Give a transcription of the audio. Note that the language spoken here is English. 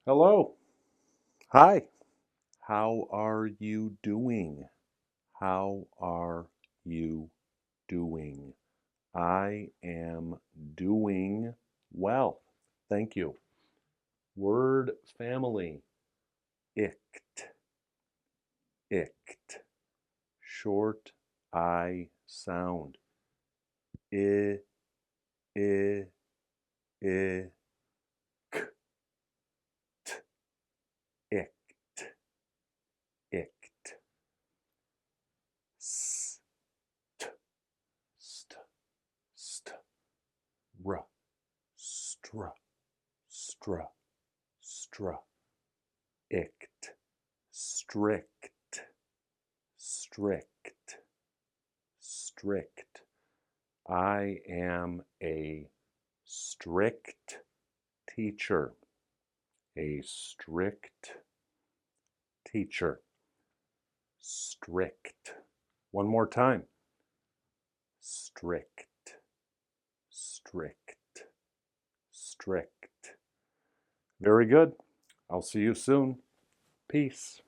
Hello. Hi. How are you doing? How are you doing? I am doing well. Thank you. Word family. Ict. Ict. Short I sound. I, I, I, k, t, ict, ict. S, t, st, st, r, stra, stra, stra. Ict, strict, strict, strict. I am a strict teacher, a strict teacher, strict. One more time. Strict, strict, strict. Very good. I'll see you soon. Peace.